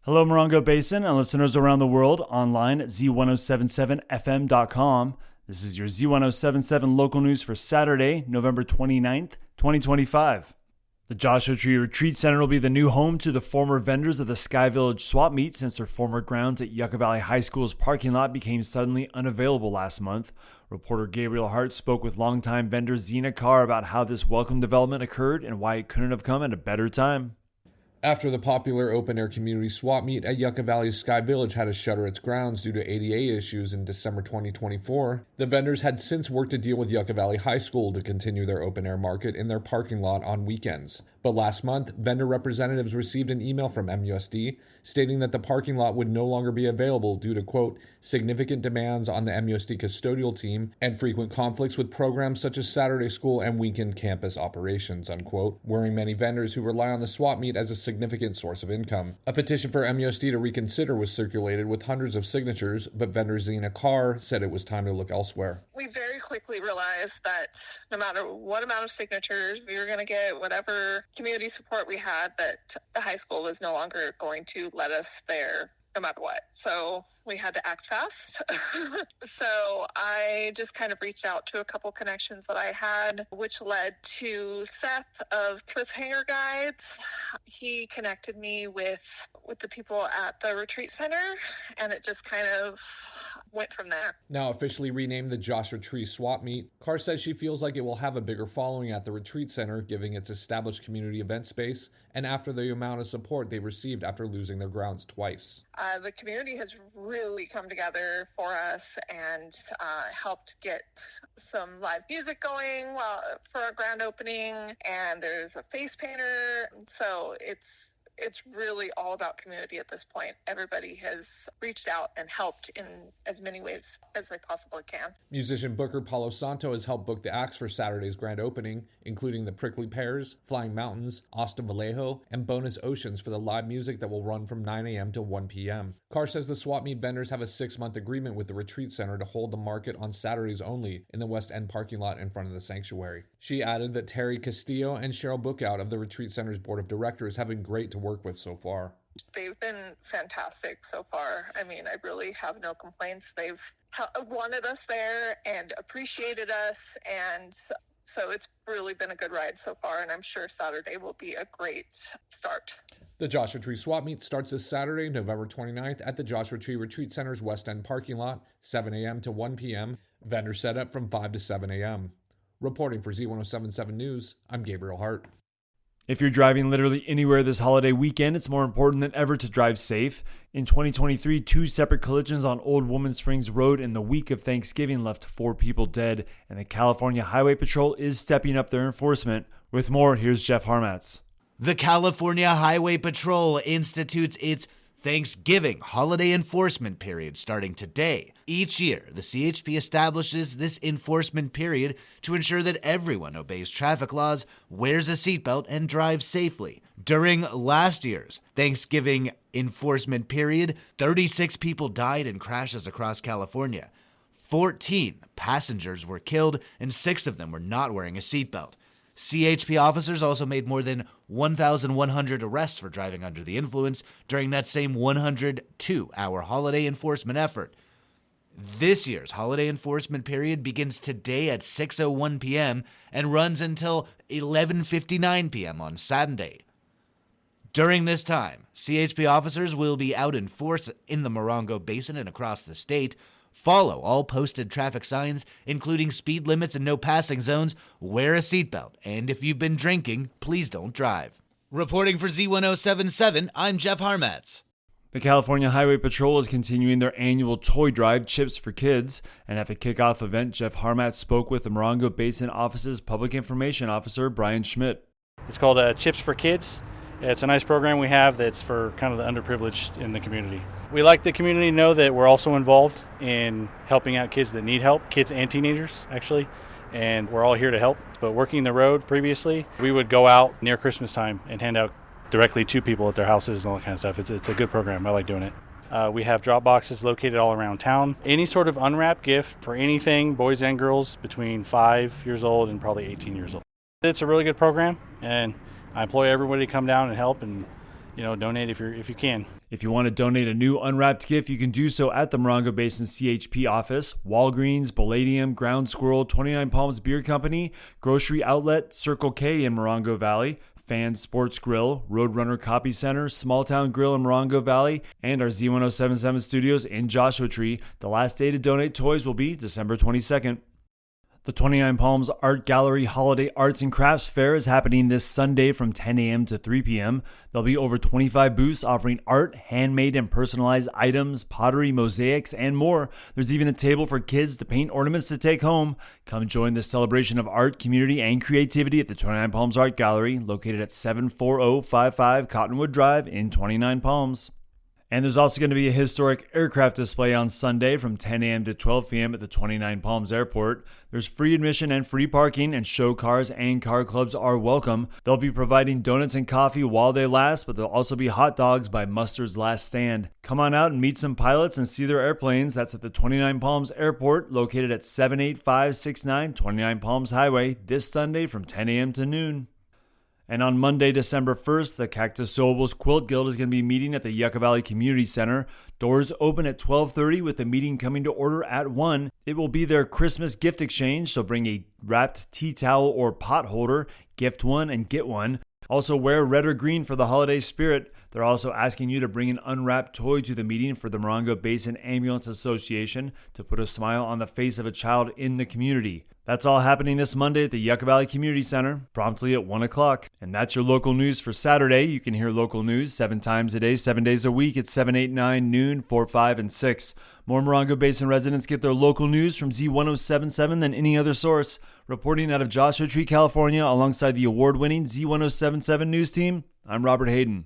Hello, Morongo Basin and listeners around the world online at Z107.7fm.com. This is your Z107.7 local news for Saturday, November 29th, 2025. The Joshua Tree Retreat Center will be the new home to the former vendors of the Sky Village swap meet since their former grounds at Yucca Valley High School's parking lot became suddenly unavailable last month. Reporter Gabriel Hart spoke with longtime vendor Z107.7 about how this welcome development occurred and why it couldn't have come at a better time. After the popular open-air community swap meet at Yucca Valley's Sky Village had to shutter its grounds due to ADA issues in December 2024, the vendors had since worked to deal with Yucca Valley High School to continue their open-air market in their parking lot on weekends. But last month, vendor representatives received an email from MUSD stating that the parking lot would no longer be available due to, quote, significant demands on the MUSD custodial team and frequent conflicts with programs such as Saturday school and weekend campus operations, unquote, worrying many vendors who rely on the swap meet as a significant source of income. A petition for MUSD to reconsider was circulated with hundreds of signatures, but vendor Z107.7 said it was time to look elsewhere. We very quickly realized that no matter what amount of signatures we were going to get, whatever community support we had, that the high school was no longer going to let us there no matter what. So we had to act fast. So I just kind of reached out to a couple connections that I had, which led to Seth of Cliffhanger Guides. He connected me with the people at the retreat center, and it just kind of went from there. Now officially renamed the Joshua Tree Swap Meet, Carr says she feels like it will have a bigger following at the retreat center, giving its established community event space, and after the amount of support they've received after losing their grounds twice. The community has really come together for us and helped get some live music going for our grand opening, and there's a face painter. So it's really all about community at this point. Everybody has reached out and helped in as many ways as they possibly can. Musician booker Palo Santo has helped book the acts for Saturday's grand opening, including the Prickly Pears, Flying Mountains, Austin Vallejo, and Bonus Oceans for the live music that will run from 9 a.m. to 1 p.m. Carr says the swap meet vendors have a 6-month agreement with the retreat center to hold the market on Saturdays only in the West End parking lot in front of the sanctuary. She added that Terry Castillo and Cheryl Bookout of the retreat center's board of directors have been great to work with so far. They've been fantastic so far. I mean, I really have no complaints. They've wanted us there and appreciated us, and so it's really been a good ride so far, and I'm sure Saturday will be a great start. The Joshua Tree Swap Meet starts this Saturday, November 29th at the Joshua Tree Retreat Center's West End parking lot, 7 a.m. to 1 p.m. Vendor setup from 5 to 7 a.m. Reporting for Z107.7 News, I'm Gabriel Hart. If you're driving literally anywhere this holiday weekend, it's more important than ever to drive safe. In 2023, 2 separate collisions on Old Woman Springs Road in the week of Thanksgiving left 4 people dead, and the California Highway Patrol is stepping up their enforcement. With more, here's Jeff Harmatz. The California Highway Patrol institutes its Thanksgiving holiday enforcement period starting today. Each year, the CHP establishes this enforcement period to ensure that everyone obeys traffic laws, wears a seatbelt, and drives safely. During last year's Thanksgiving enforcement period, 36 people died in crashes across California. 14 passengers were killed, and 6 of them were not wearing a seatbelt. CHP officers also made more than 1,100 arrests for driving under the influence during that same 102-hour holiday enforcement effort. This year's holiday enforcement period begins today at 6:01 p.m. and runs until 11:59 p.m. on Saturday. During this time, CHP officers will be out in force in the Morongo Basin and across the state. Follow all posted traffic signs, including speed limits and no passing zones, wear a seatbelt, and if you've been drinking, please don't drive. Reporting for Z107.7, I'm Jeff Harmatz. The California Highway Patrol is continuing their annual toy drive, Chips for Kids, and at the kickoff event, Jeff Harmatz spoke with the Morongo Basin Office's Public Information Officer, Brian Schmidt. It's called Chips for Kids. It's a nice program we have that's for kind of the underprivileged in the community. We like the community to know that we're also involved in helping out kids that need help, kids and teenagers, actually, and we're all here to help. But working the road previously, we would go out near Christmas time and hand out directly to people at their houses and all that kind of stuff. It's a good program. I like doing it. We have drop boxes located all around town. Any sort of unwrapped gift for anything, boys and girls, between 5 years old and probably 18 years old. It's a really good program, and I employ everybody to come down and help and donate if you can. If you want to donate a new unwrapped gift, you can do so at the Morongo Basin CHP office, Walgreens, Palladium, Ground Squirrel, 29 Palms Beer Company, Grocery Outlet, Circle K in Morongo Valley, Fan Sports Grill, Roadrunner Copy Center, Small Town Grill in Morongo Valley, and our Z107.7 studios in Joshua Tree. The last day to donate toys will be December 22nd. The 29 Palms Art Gallery Holiday Arts and Crafts Fair is happening this Sunday from 10 a.m. to 3 p.m. There'll be over 25 booths offering art, handmade and personalized items, pottery, mosaics, and more. There's even a table for kids to paint ornaments to take home. Come join the celebration of art, community, and creativity at the 29 Palms Art Gallery, located at 74055 Cottonwood Drive in 29 Palms. And there's also going to be a historic aircraft display on Sunday from 10 a.m. to 12 p.m. at the 29 Palms Airport. There's free admission and free parking, and show cars and car clubs are welcome. They'll be providing donuts and coffee while they last, but there'll also be hot dogs by Mustard's Last Stand. Come on out and meet some pilots and see their airplanes. That's at the 29 Palms Airport, located at 78569 29 Palms Highway, this Sunday from 10 a.m. to noon. And on Monday, December 1st, the Cactus Sewables Quilt Guild is going to be meeting at the Yucca Valley Community Center. Doors open at 12:30 with the meeting coming to order at 1. It will be their Christmas gift exchange, so bring a wrapped tea towel or pot holder, gift one and get one. Also wear red or green for the holiday spirit. They're also asking you to bring an unwrapped toy to the meeting for the Morongo Basin Ambulance Association to put a smile on the face of a child in the community. That's all happening this Monday at the Yucca Valley Community Center, promptly at 1 o'clock. And that's your local news for Saturday. You can hear local news 7 times a day, 7 days a week at 7, 8, 9, noon, 4, 5, and 6. More Morongo Basin residents get their local news from Z107.7 than any other source. Reporting out of Joshua Tree, California, alongside the award-winning Z107.7 news team, I'm Robert Hayden.